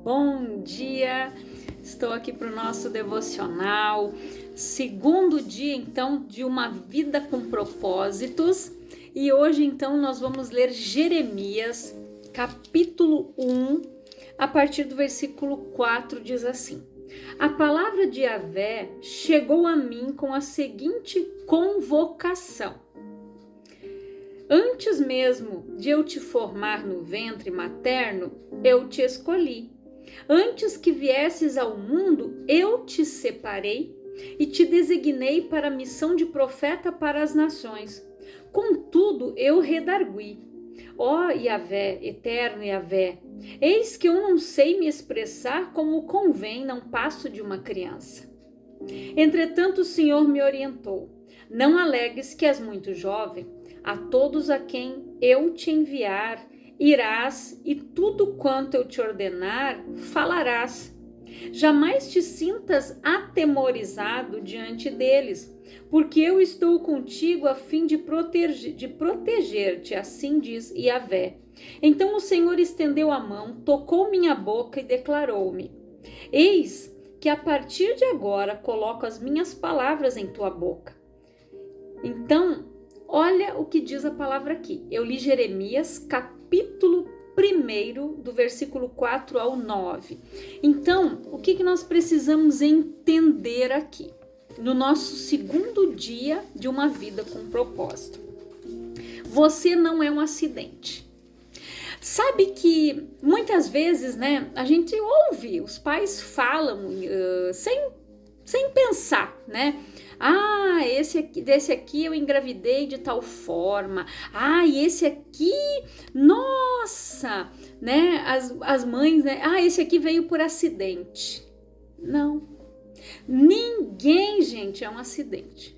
Bom dia, estou aqui para o nosso devocional, segundo dia então de uma vida com propósitos, e hoje então nós vamos ler Jeremias, capítulo 1, a partir do versículo 4, diz assim: A palavra de Yahvé chegou a mim com a seguinte convocação: Antes mesmo de eu te formar no ventre materno, eu te escolhi. Antes que viesses ao mundo, eu te separei e te designei para a missão de profeta para as nações. Contudo, eu redargui: Ó Yahvé, eterno Yahvé, eis que eu não sei me expressar como convém, não passo de uma criança. Entretanto, o Senhor me orientou: Não alegues que és muito jovem. A todos a quem eu te enviar, irás, e tudo quanto eu te ordenar, falarás. Jamais te sintas atemorizado diante deles, porque eu estou contigo a fim de proteger-te, assim diz Yahvé. Então o Senhor estendeu a mão, tocou minha boca e declarou-me: Eis que a partir de agora coloco as minhas palavras em tua boca. Então, olha o que diz a palavra aqui. Eu li Jeremias, capítulo 1, do versículo 4 ao 9. Então, o que nós precisamos entender aqui, no nosso segundo dia de uma vida com propósito? Você não é um acidente. Sabe que muitas vezes, né, a gente ouve, os pais falam sem pensar, né? Desse aqui eu engravidei de tal forma. E esse aqui, nossa, né? As mães, né? Esse aqui veio por acidente. Não. Ninguém, gente, é um acidente.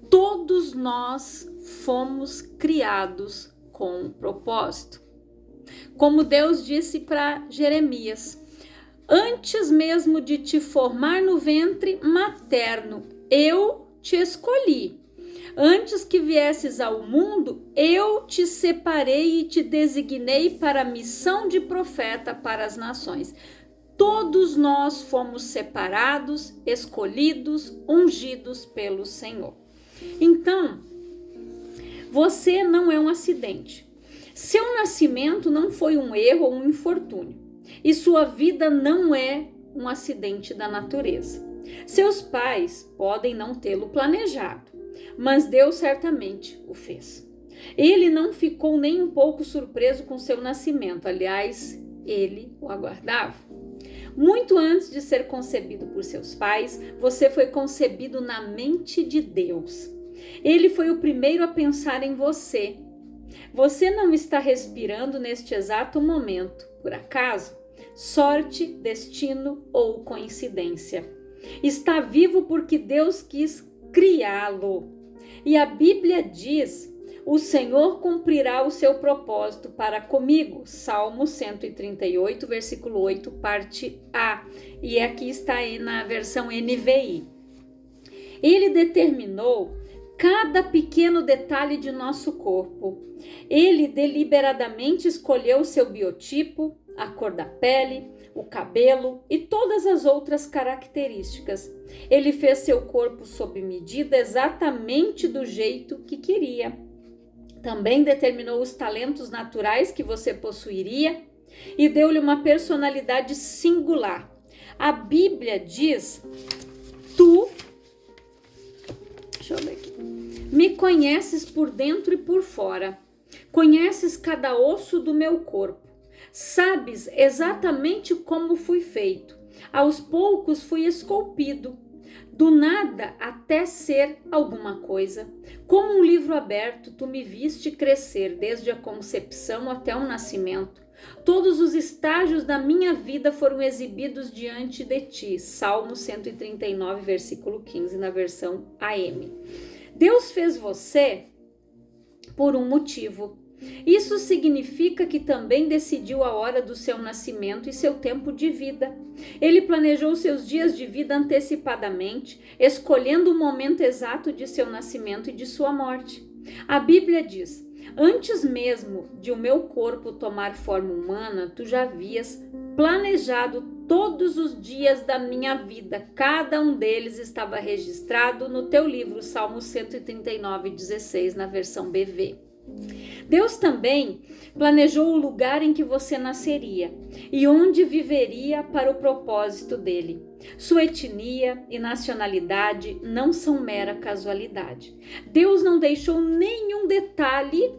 Todos nós fomos criados com um propósito. Como Deus disse para Jeremias: Antes mesmo de te formar no ventre materno, eu te escolhi. Antes que viesses ao mundo, eu te separei e te designei para a missão de profeta para as nações. Todos nós fomos separados, escolhidos, ungidos pelo Senhor. Então, você não é um acidente. Seu nascimento não foi um erro ou um infortúnio. E sua vida não é um acidente da natureza. Seus pais podem não tê-lo planejado, mas Deus certamente o fez. Ele não ficou nem um pouco surpreso com seu nascimento, aliás, ele o aguardava. Muito antes de ser concebido por seus pais, você foi concebido na mente de Deus. Ele foi o primeiro a pensar em você. Você não está respirando neste exato momento, por acaso, sorte, destino ou coincidência. Está vivo porque Deus quis criá-lo. E a Bíblia diz: O Senhor cumprirá o seu propósito para comigo. Salmo 138, versículo 8, parte A. E aqui está aí na versão NVI. Ele determinou cada pequeno detalhe de nosso corpo. Ele deliberadamente escolheu seu biotipo, a cor da pele, o cabelo e todas as outras características. Ele fez seu corpo sob medida, exatamente do jeito que queria. Também determinou os talentos naturais que você possuiria e deu-lhe uma personalidade singular. A Bíblia diz: Deixa eu ver aqui. Me conheces por dentro e por fora. Conheces cada osso do meu corpo. Sabes exatamente como fui feito. Aos poucos fui esculpido, do nada até ser alguma coisa. Como um livro aberto, tu me viste crescer desde a concepção até o nascimento. Todos os estágios da minha vida foram exibidos diante de ti. Salmo 139, versículo 15, na versão AM. Deus fez você por um motivo. Isso significa que também decidiu a hora do seu nascimento e seu tempo de vida. Ele planejou seus dias de vida antecipadamente, escolhendo o momento exato de seu nascimento e de sua morte. A Bíblia diz: Antes mesmo de o meu corpo tomar forma humana, tu já havias planejado todos os dias da minha vida. Cada um deles estava registrado no teu livro, Salmo 139:16, na versão BV. Deus também planejou o lugar em que você nasceria e onde viveria para o propósito dele. Sua etnia e nacionalidade não são mera casualidade. Deus não deixou nenhum detalhe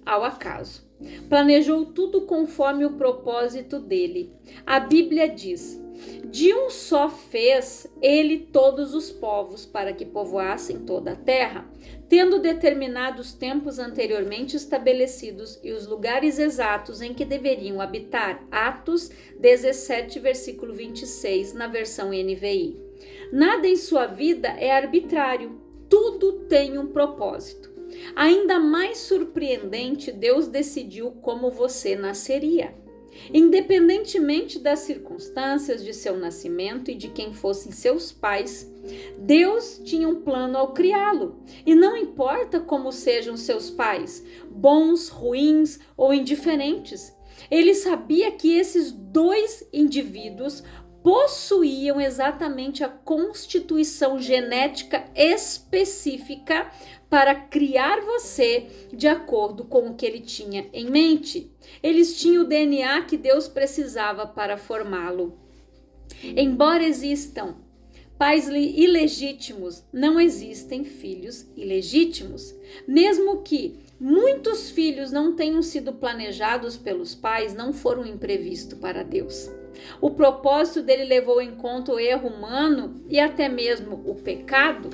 ao acaso. Planejou tudo conforme o propósito dele. A Bíblia diz: de um só fez ele todos os povos para que povoassem toda a terra, tendo determinado os tempos anteriormente estabelecidos e os lugares exatos em que deveriam habitar. Atos 17, versículo 26, na versão NVI. Nada em sua vida é arbitrário, tudo tem um propósito. Ainda mais surpreendente, Deus decidiu como você nasceria. Independentemente das circunstâncias de seu nascimento e de quem fossem seus pais, Deus tinha um plano ao criá-lo. E não importa como sejam seus pais, bons, ruins ou indiferentes, ele sabia que esses dois indivíduos possuíam exatamente a constituição genética específica para criar você de acordo com o que ele tinha em mente. Eles tinham o DNA que Deus precisava para formá-lo. Embora existam pais ilegítimos, não existem filhos ilegítimos. Mesmo que muitos filhos não tenham sido planejados pelos pais, não foram imprevistos para Deus. O propósito dele levou em conta o erro humano e até mesmo o pecado.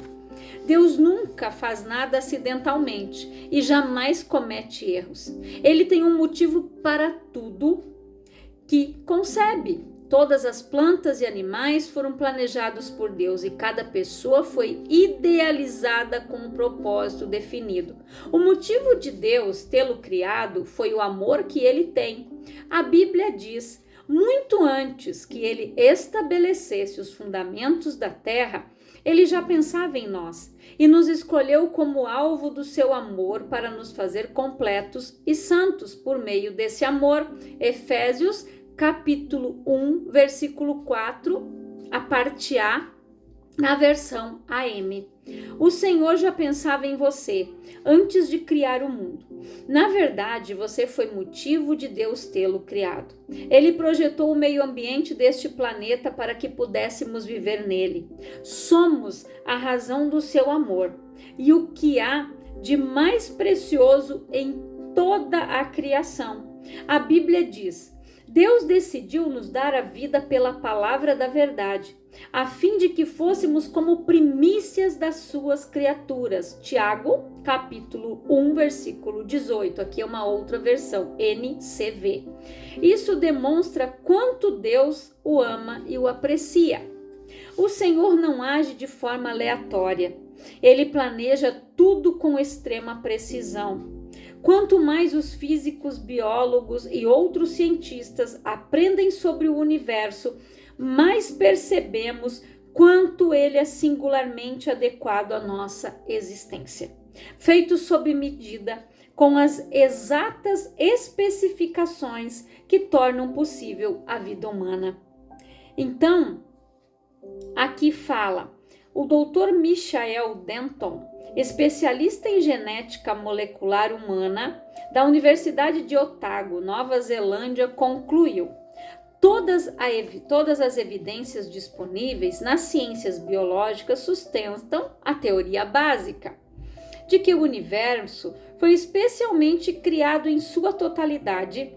Deus nunca faz nada acidentalmente e jamais comete erros. Ele tem um motivo para tudo que concebe. Todas as plantas e animais foram planejados por Deus e cada pessoa foi idealizada com um propósito definido. O motivo de Deus tê-lo criado foi o amor que ele tem. A Bíblia diz: muito antes que ele estabelecesse os fundamentos da terra, ele já pensava em nós e nos escolheu como alvo do seu amor para nos fazer completos e santos por meio desse amor. Efésios capítulo 1, versículo 4, a parte A, na versão AM. O Senhor já pensava em você antes de criar o mundo. Na verdade, você foi motivo de Deus tê-lo criado. Ele projetou o meio ambiente deste planeta para que pudéssemos viver nele. Somos a razão do seu amor e o que há de mais precioso em toda a criação. A Bíblia diz: Deus decidiu nos dar a vida pela palavra da verdade, a fim de que fôssemos como primícias das suas criaturas. Tiago, capítulo 1, versículo 18. Aqui é uma outra versão, NCV. Isso demonstra quanto Deus o ama e o aprecia. O Senhor não age de forma aleatória. Ele planeja tudo com extrema precisão. Quanto mais os físicos, biólogos e outros cientistas aprendem sobre o universo, mais percebemos quanto ele é singularmente adequado à nossa existência. Feito sob medida, com as exatas especificações que tornam possível a vida humana. Então, aqui fala o Dr. Michael Denton, especialista em genética molecular humana da Universidade de Otago, Nova Zelândia, concluiu: todas as evidências disponíveis nas ciências biológicas sustentam a teoria básica de que o universo foi especialmente criado em sua totalidade,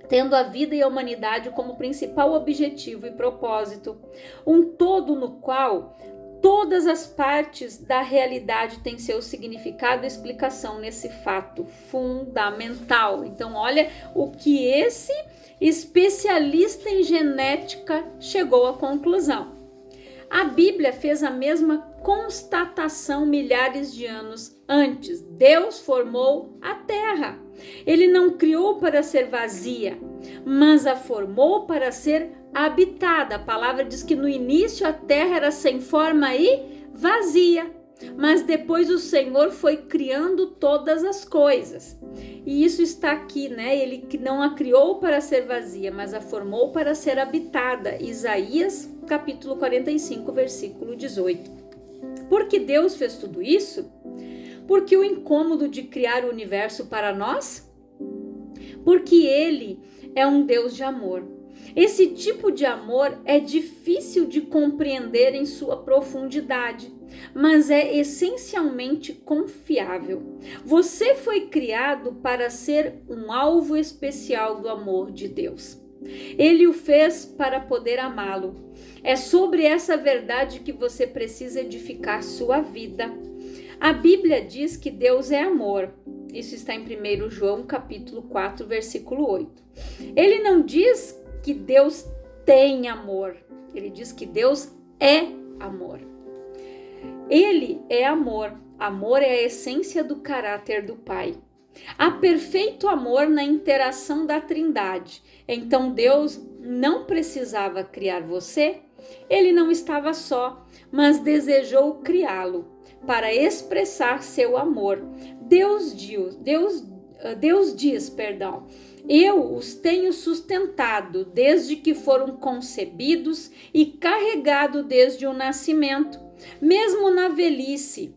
tendo a vida e a humanidade como principal objetivo e propósito, um todo no qual todas as partes da realidade têm seu significado e explicação nesse fato fundamental. Então, olha o que esse especialista em genética chegou à conclusão. A Bíblia fez a mesma constatação milhares de anos antes. Deus formou a terra. Ele não criou para ser vazia, mas a formou para ser habitada. A palavra diz que no início a terra era sem forma e vazia. mas depois o Senhor foi criando todas as coisas. E isso está aqui, né? Ele não a criou para ser vazia, mas a formou para ser habitada. Isaías, capítulo 45, versículo 18. Por que Deus fez tudo isso? Porque o incômodo de criar o universo para nós? Porque Ele é um Deus de amor. Esse tipo de amor é difícil de compreender em sua profundidade, mas é essencialmente confiável. Você foi criado para ser um alvo especial do amor de Deus. Ele o fez para poder amá-lo. É sobre essa verdade que você precisa edificar sua vida. A Bíblia diz que Deus é amor. Isso está em 1 João, capítulo 4, versículo 8. Ele não diz que Deus tem amor. Ele diz que Deus é amor. Ele é amor. Amor é a essência do caráter do Pai. Há perfeito amor na interação da Trindade. Então Deus não precisava criar você. Ele não estava só, mas desejou criá-lo para expressar seu amor. Deus diz, eu os tenho sustentado desde que foram concebidos e carregado desde o nascimento, mesmo na velhice.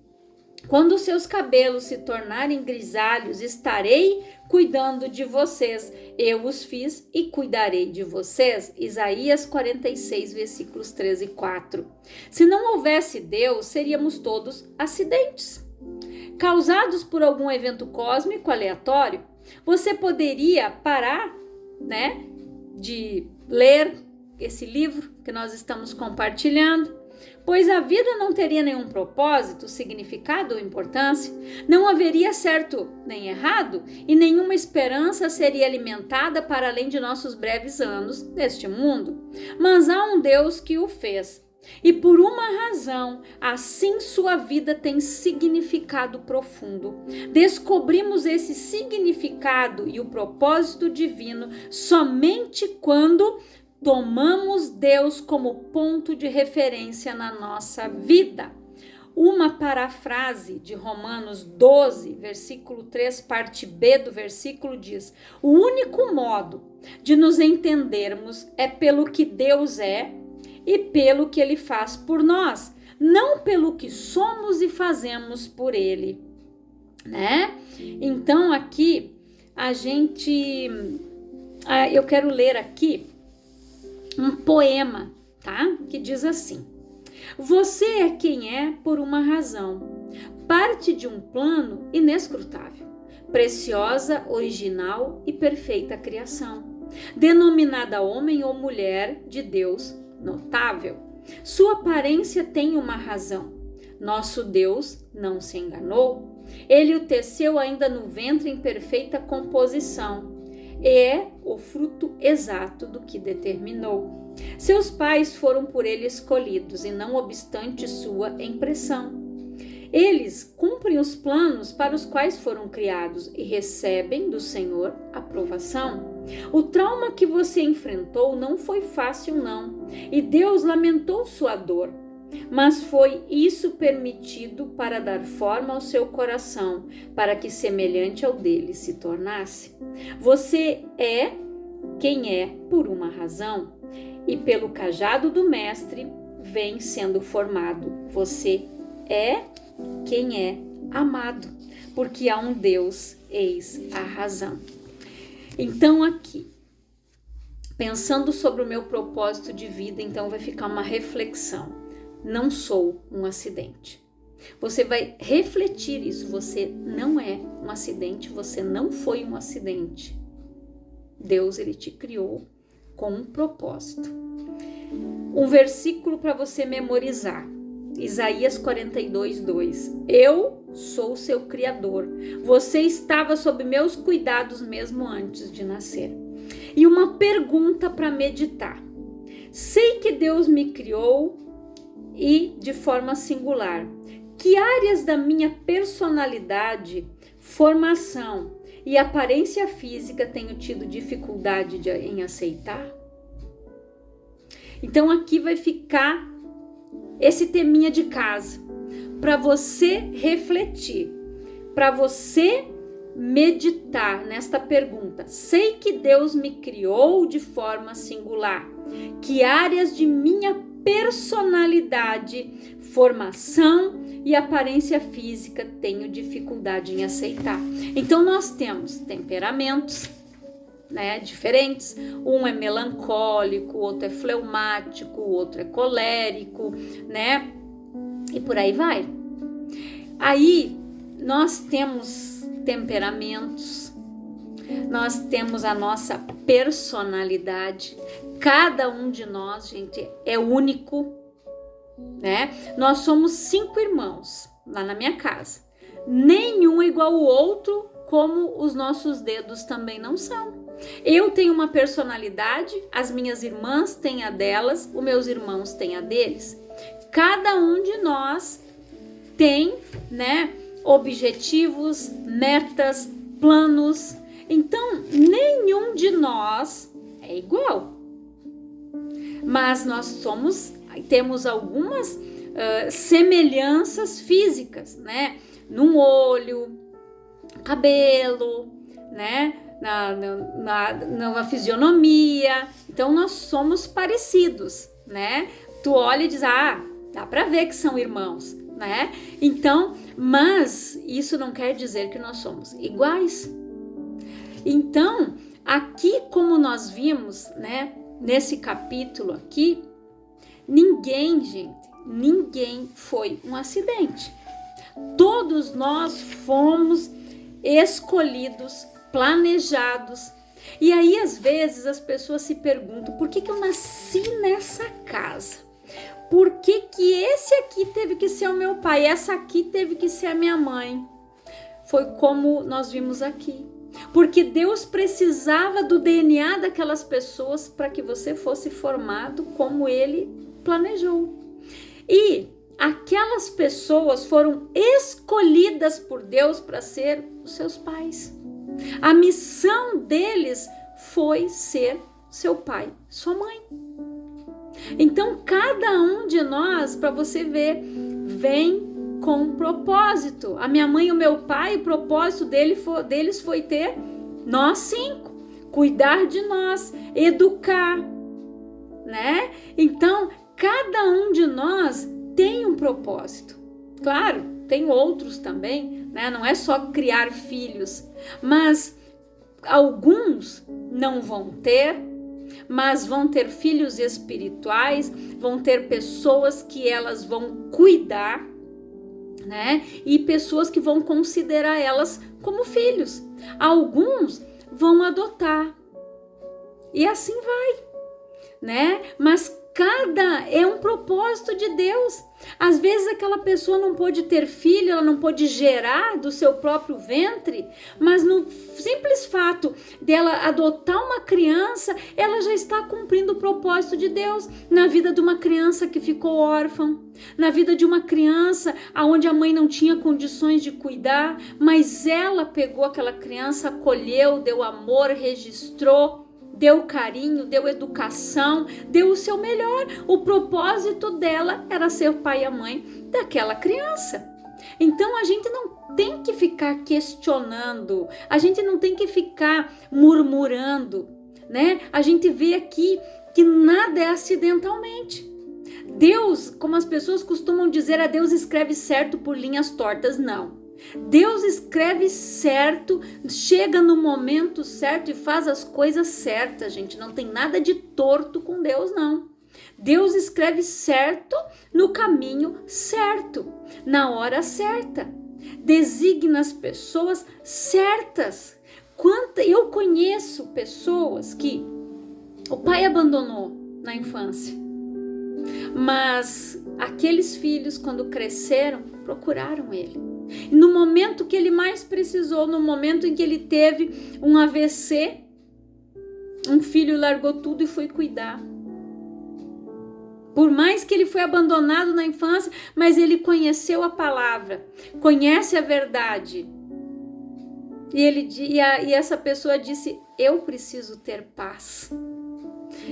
Quando seus cabelos se tornarem grisalhos, estarei cuidando de vocês. Eu os fiz e cuidarei de vocês. Isaías 46, versículos 13 e 4. Se não houvesse Deus, seríamos todos acidentes, causados por algum evento cósmico aleatório. Você poderia parar, de ler esse livro que nós estamos compartilhando, pois a vida não teria nenhum propósito, significado ou importância, não haveria certo nem errado e nenhuma esperança seria alimentada para além de nossos breves anos neste mundo. Mas há um Deus que o fez. E por uma razão, assim sua vida tem significado profundo. Descobrimos esse significado e o propósito divino somente quando tomamos Deus como ponto de referência na nossa vida. Uma parafrase de Romanos 12, versículo 3, parte B do versículo diz: o único modo de nos entendermos é pelo que Deus é e pelo que Ele faz por nós, não pelo que somos e fazemos por Ele, né? Então aqui eu quero ler aqui um poema, tá? Que diz assim: você é quem é por uma razão, parte de um plano inescrutável, preciosa, original e perfeita criação, denominada homem ou mulher de Deus notável. Sua aparência tem uma razão. Nosso Deus não se enganou. Ele o teceu ainda no ventre em perfeita composição. É o fruto exato do que determinou. Seus pais foram por ele escolhidos, e não obstante sua impressão. Eles cumprem os planos para os quais foram criados e recebem do Senhor aprovação. O trauma que você enfrentou não foi fácil, não, e Deus lamentou sua dor. Mas foi isso permitido para dar forma ao seu coração, para que semelhante ao dele se tornasse. Você é quem é por uma razão, e pelo cajado do mestre vem sendo formado. Você é quem é amado, porque há um Deus, eis a razão. Então aqui, pensando sobre o meu propósito de vida, então vai ficar uma reflexão. Não sou um acidente. Você vai refletir isso. Você não é um acidente, você não foi um acidente. Deus, ele te criou com um propósito. Um versículo para você memorizar. Isaías 42, 2. Eu sou seu Criador. Você estava sob meus cuidados mesmo antes de nascer. E uma pergunta para meditar. Sei que Deus me criou e de forma singular. Que áreas da minha personalidade, formação e aparência física tenho tido dificuldade em aceitar? Então aqui vai ficar esse teminha de casa. para você refletir, para você meditar nesta pergunta. Sei que Deus me criou de forma singular. Que áreas de minha personalidade, formação e aparência física tenho dificuldade em aceitar? Então nós temos temperamentos, né, diferentes. Um é melancólico, o outro é fleumático, o outro é colérico, né? E por aí vai. Aí nós temos temperamentos, nós temos a nossa personalidade. Cada um de nós, gente, é único, né? Nós somos 5 irmãos lá na minha casa. Nenhum é igual ao outro, como os nossos dedos também não são. Eu tenho uma personalidade, as minhas irmãs têm a delas, os meus irmãos têm a deles. Cada um de nós tem, né, objetivos, metas, planos. Então, nenhum de nós é igual. Mas nós temos algumas semelhanças físicas, né? No olho, cabelo, né? Na fisionomia. Então, nós somos parecidos, né? Tu olha e diz, dá pra ver que são irmãos, né? Então, mas isso não quer dizer que nós somos iguais. Então, aqui como nós vimos, né? Nesse capítulo aqui, ninguém foi um acidente. Todos nós fomos escolhidos, planejados. E aí, às vezes, as pessoas se perguntam, por que eu nasci nessa casa? Por que esse aqui teve que ser o meu pai, essa aqui teve que ser a minha mãe? Foi como nós vimos aqui. Porque Deus precisava do DNA daquelas pessoas para que você fosse formado como Ele planejou. E aquelas pessoas foram escolhidas por Deus para ser os seus pais. A missão deles foi ser seu pai, sua mãe. Então, cada um de nós, para você ver, vem com um propósito. A minha mãe e o meu pai, o propósito deles foi ter nós 5, cuidar de nós, educar, né? Então, cada um de nós tem um propósito. Claro, tem outros também, né? Não é só criar filhos, mas alguns não vão ter, mas vão ter filhos espirituais, vão ter pessoas que elas vão cuidar, né? E pessoas que vão considerar elas como filhos. Alguns vão adotar. E assim vai, né? Mas cada é um propósito de Deus. Às vezes aquela pessoa não pôde ter filho, ela não pôde gerar do seu próprio ventre, mas no simples fato dela adotar uma criança, ela já está cumprindo o propósito de Deus na vida de uma criança que ficou órfã, na vida de uma criança onde a mãe não tinha condições de cuidar, mas ela pegou aquela criança, acolheu, deu amor, registrou, deu carinho, deu educação, deu o seu melhor. O propósito dela era ser o pai e a mãe daquela criança. Então a gente não tem que ficar questionando, a gente não tem que ficar murmurando, né? A gente vê aqui que nada é acidentalmente. Deus, como as pessoas costumam dizer, a Deus escreve certo por linhas tortas. Não. Deus escreve certo, chega no momento certo e faz as coisas certas, gente. Não tem nada de torto com Deus, não. Deus escreve certo no caminho certo, na hora certa. Designa as pessoas certas. Eu conheço pessoas que o pai abandonou na infância, mas aqueles filhos, quando cresceram, procuraram ele. No momento que ele mais precisou, no momento em que ele teve um AVC, um filho largou tudo e foi cuidar. Por mais que ele foi abandonado na infância, mas ele conheceu a palavra, conhece a verdade. E essa pessoa disse, eu preciso ter paz.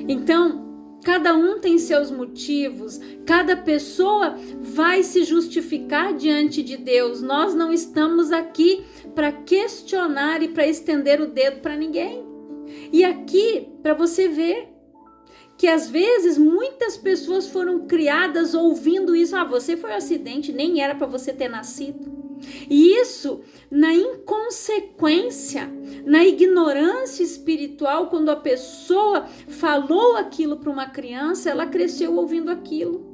Então, Cada um tem seus motivos, cada pessoa vai se justificar diante de Deus. Nós não estamos aqui para questionar e para estender o dedo para ninguém. E aqui, para você ver que às vezes muitas pessoas foram criadas ouvindo isso. Você foi um acidente, nem era para você ter nascido. E isso, na inconsequência, na ignorância espiritual, quando a pessoa falou aquilo para uma criança, ela cresceu ouvindo aquilo.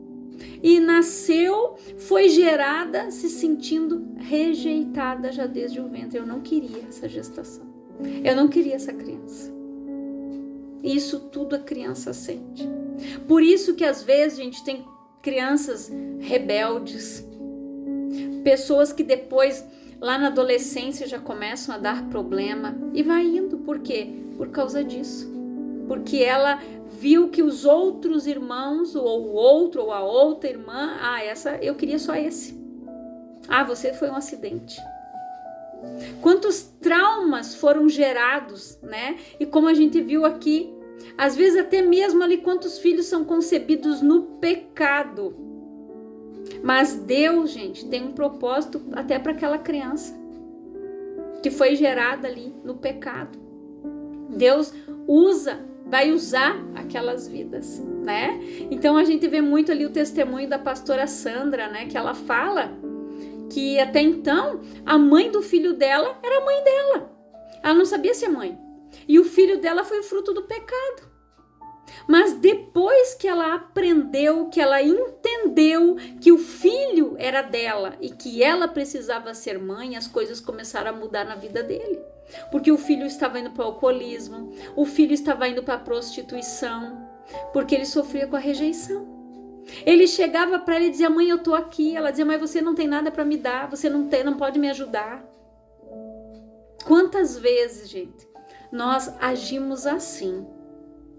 E nasceu, foi gerada, se sentindo rejeitada já desde o ventre. Eu não queria essa gestação. Eu não queria essa criança. Isso tudo a criança sente. Por isso que às vezes a gente tem crianças rebeldes, pessoas que depois, lá na adolescência, já começam a dar problema e vai indo. Por quê? Por causa disso. Porque ela viu que os outros irmãos, ou o outro, ou a outra irmã, eu queria só esse. Você foi um acidente. Quantos traumas foram gerados, né? E como a gente viu aqui, às vezes até mesmo ali quantos filhos são concebidos no pecado. Mas Deus, gente, tem um propósito até para aquela criança que foi gerada ali no pecado. Deus vai usar aquelas vidas, né? Então a gente vê muito ali o testemunho da pastora Sandra, né? Que ela fala que até então a mãe do filho dela era a mãe dela. Ela não sabia ser mãe. E o filho dela foi fruto do pecado. Mas depois que ela aprendeu, que ela entendeu que o filho era dela e que ela precisava ser mãe, as coisas começaram a mudar na vida dele. Porque o filho estava indo para o alcoolismo, o filho estava indo para a prostituição, porque ele sofria com a rejeição. Ele chegava para ela e dizia: mãe, eu tô aqui. Ela dizia: mas você não tem nada para me dar, você não pode me ajudar. Quantas vezes, gente, nós agimos assim,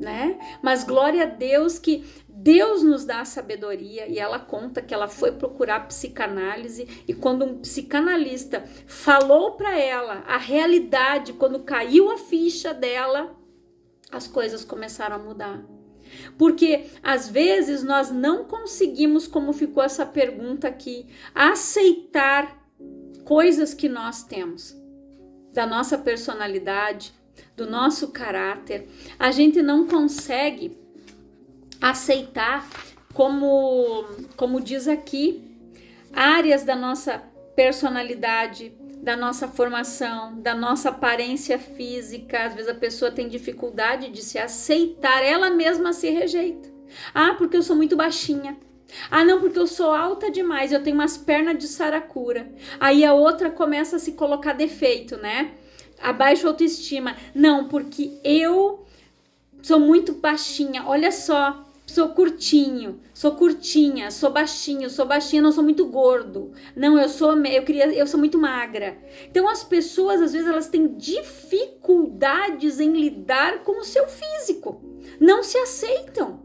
né? Mas glória a Deus que Deus nos dá a sabedoria. E ela conta que ela foi procurar psicanálise e quando um psicanalista falou para ela a realidade, quando caiu a ficha dela, as coisas começaram a mudar. Porque às vezes nós não conseguimos, como ficou essa pergunta aqui, aceitar coisas que nós temos, da nossa personalidade, do nosso caráter. A gente não consegue aceitar, como diz aqui, áreas da nossa personalidade, da nossa formação, da nossa aparência física. Às vezes a pessoa tem dificuldade de se aceitar, ela mesma se rejeita. Porque eu sou muito baixinha. Não, porque eu sou alta demais, eu tenho umas pernas de saracura. Aí a outra começa a se colocar defeito, né? A baixa autoestima. Não, porque eu sou muito baixinha, olha só. Sou curtinho, sou curtinha, sou baixinho, não sou muito gordo. Não, eu sou muito magra. Então as pessoas, às vezes, elas têm dificuldades em lidar com o seu físico. Não se aceitam.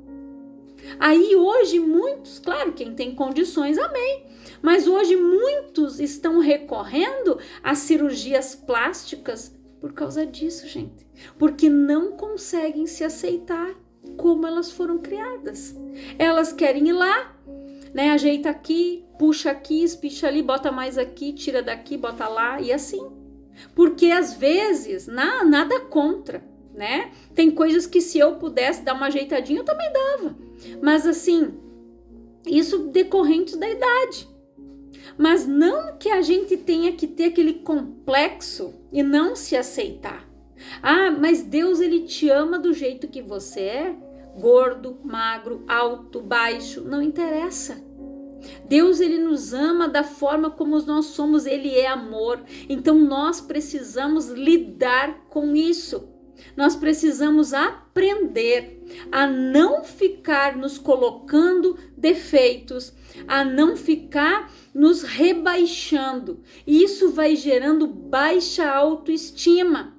Aí hoje muitos, claro, quem tem condições, amém. Mas hoje muitos estão recorrendo a cirurgias plásticas por causa disso, gente. Porque não conseguem se aceitar como elas foram criadas. Elas querem ir lá, né? Ajeita aqui, puxa aqui, espicha ali, bota mais aqui, tira daqui, bota lá e assim. Porque às vezes, nada contra, né? Tem coisas que se eu pudesse dar uma ajeitadinha, eu também dava. Mas assim, isso decorrente da idade. Mas não que a gente tenha que ter aquele complexo e não se aceitar. Mas Deus, ele te ama do jeito que você é, gordo, magro, alto, baixo, não interessa. Deus, ele nos ama da forma como nós somos, ele é amor. Então nós precisamos lidar com isso. Nós precisamos aprender a não ficar nos colocando defeitos, a não ficar nos rebaixando. E isso vai gerando baixa autoestima.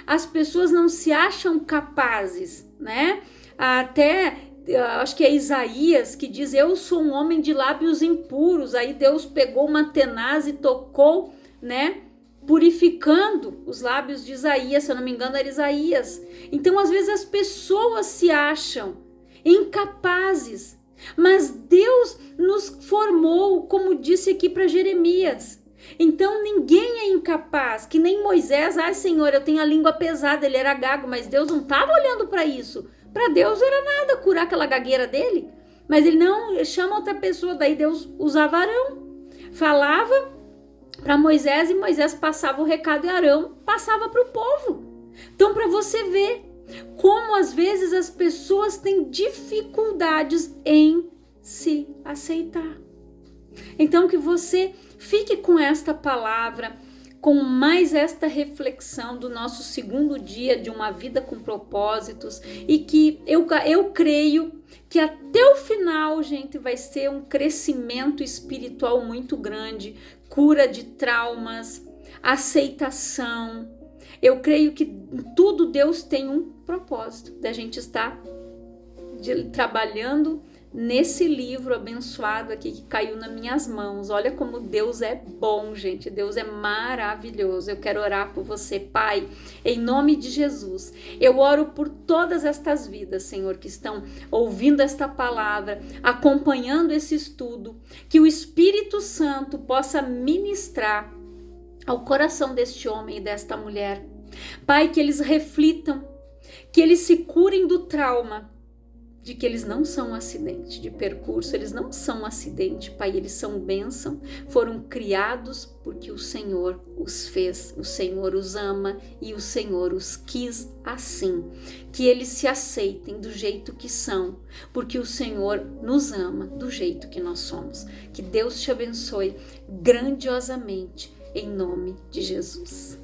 As pessoas não se acham capazes, né? Até, acho que é Isaías que diz: eu sou um homem de lábios impuros. Aí Deus pegou uma tenaz e tocou, né? Purificando os lábios de Isaías, se eu não me engano era Isaías. Então às vezes as pessoas se acham incapazes. Mas Deus nos formou, como disse aqui para Jeremias. Então ninguém é incapaz, que nem Moisés. Ai, Senhor, eu tenho a língua pesada, ele era gago, mas Deus não estava olhando para isso. Para Deus era nada curar aquela gagueira dele. Mas ele não chama outra pessoa, daí Deus usava Arão. Falava para Moisés e Moisés passava o recado e Arão passava para o povo. Então, para você ver como às vezes as pessoas têm dificuldades em se aceitar. Então, que você fique com esta palavra, com mais esta reflexão do nosso segundo dia de uma vida com propósitos, e que eu creio que até o final, gente, vai ser um crescimento espiritual muito grande, cura de traumas, aceitação. Eu creio que tudo Deus tem um propósito da gente estar trabalhando nesse livro abençoado aqui que caiu nas minhas mãos. Olha como Deus é bom, gente. Deus é maravilhoso. Eu quero orar por você, Pai, em nome de Jesus. Eu oro por todas estas vidas, Senhor, que estão ouvindo esta palavra, acompanhando esse estudo, que o Espírito Santo possa ministrar ao coração deste homem e desta mulher. Pai, que eles reflitam, que eles se curem do trauma, de que eles não são um acidente de percurso, eles não são um acidente, Pai, eles são bênção, foram criados porque o Senhor os fez, o Senhor os ama e o Senhor os quis assim, que eles se aceitem do jeito que são, porque o Senhor nos ama do jeito que nós somos. Que Deus te abençoe grandiosamente, em nome de Jesus.